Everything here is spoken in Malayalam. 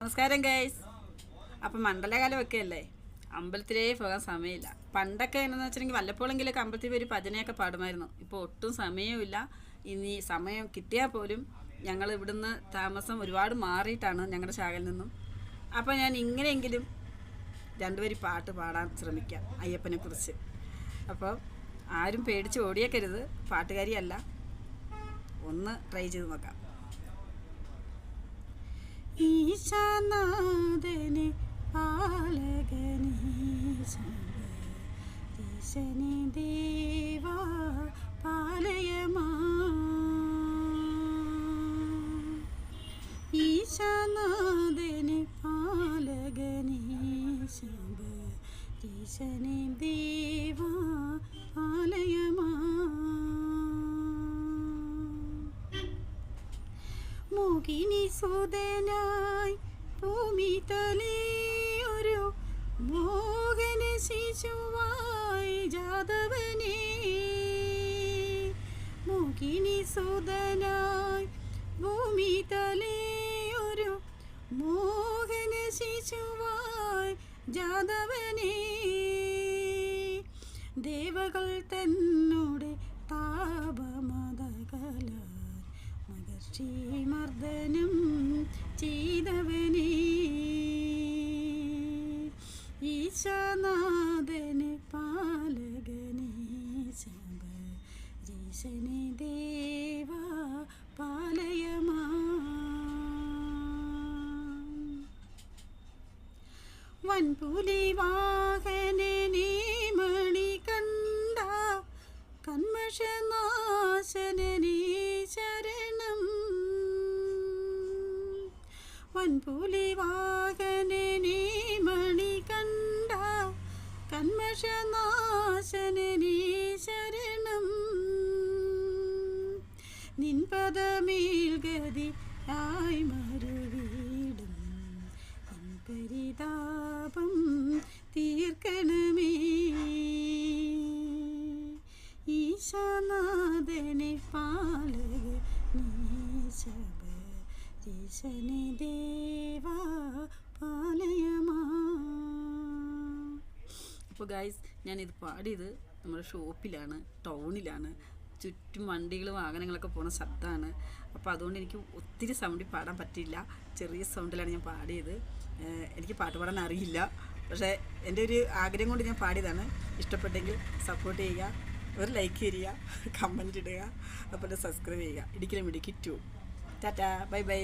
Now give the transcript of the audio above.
നമസ്കാരം ഗൈസ്. അപ്പം മണ്ഡലകാലമൊക്കെ അല്ലേ, അമ്പലത്തിലേ പോകാൻ സമയമില്ല. പണ്ടൊക്കെ എന്നു വെച്ചിട്ടുണ്ടെങ്കിൽ വല്ലപ്പോഴെങ്കിലൊക്കെ അമ്പലത്തിൽ ഒരു ഭജനയൊക്കെ പാടുമായിരുന്നു. ഇപ്പോൾ ഒട്ടും സമയമില്ല. ഇനി സമയം കിട്ടിയാൽ പോലും ഞങ്ങൾ ഇവിടുന്ന് താമസം ഒരുപാട് മാറിയിട്ടാണ് ഞങ്ങളുടെ ശാഖയിൽ നിന്നും. അപ്പോൾ ഞാൻ ഇങ്ങനെയെങ്കിലും രണ്ടുപേരും പാട്ട് പാടാൻ ശ്രമിക്കാം അയ്യപ്പനെ കുറിച്ച്. അപ്പോൾ ആരും പേടിച്ച് ഓടിയേക്കരുത്, പാട്ടുകാരിയല്ല. ഒന്ന് ട്രൈ ചെയ്ത് നോക്കാം. ഈശാനാഥനെ പാലകനെ ശബരീശനെ ദേവാ പാലയമാ. ഈശാനാഥനെ പാലകനെ ശബരീശനെ ദേവാ പാലയമാ. മോഹിനി സുതനായി ഭൂമി തലയൊരു മോഹന ശിശുവായി ജാതവനെ. മോഹിനി സുതനായി ഭൂമി തലയൊരു മോഹന ശിശുവായി ജാതവനെ. ദേവകൾ തന്നോട് താപമതകല മർദ്ദനം ചെയ്തവനെ. ഈശാനാഥനെ പാലകനെ ശബരീശനെ ദേവാ പാലയമാ. വൻപുലി വാഹനനെ മണികണ്ഠ കന്മഷനാശനനെ ശരണം. വൻപുലി വാഹനനെ മണികണ്ഠ കന്മഷനാശനനെ ശരണം. നിൻ പദമേൽ ഗതി ആയി മറുവീടും എൻ പരിതാപം തീർക്കണമേ. ഈശാനാഥനെ പാലകനെ ശബരീശനെ ദേവാ പാലയമാ. അപ്പോൾ ഗൈസ്, ഞാനിത് പാടിയത് നമ്മുടെ ഷോപ്പിലാണ്, ടൗണിലാണ്. ചുറ്റും വണ്ടികൾ വാഹനങ്ങളൊക്കെ പോകുന്ന ശബ്ദമാണ്. അപ്പോൾ അതുകൊണ്ട് എനിക്ക് ഒത്തിരി സൗണ്ടിൽ പാടാൻ പറ്റില്ല. ചെറിയ സൗണ്ടിലാണ് ഞാൻ പാടിയത്. എനിക്ക് പാട്ട് പാടാൻ അറിയില്ല, പക്ഷേ എൻ്റെ ഒരു ആഗ്രഹം കൊണ്ട് ഞാൻ പാടിയതാണ്. ഇഷ്ടപ്പെട്ടെങ്കിൽ സപ്പോർട്ട് ചെയ്യുക, ഒരു ലൈക്ക് തരിക, കമൻറ്റ് ഇടുക, അതുപോലെ സബ്സ്ക്രൈബ് ചെയ്യുക. ഇടുക്കിലും ഇടുക്കി 2. Tata, bye bye.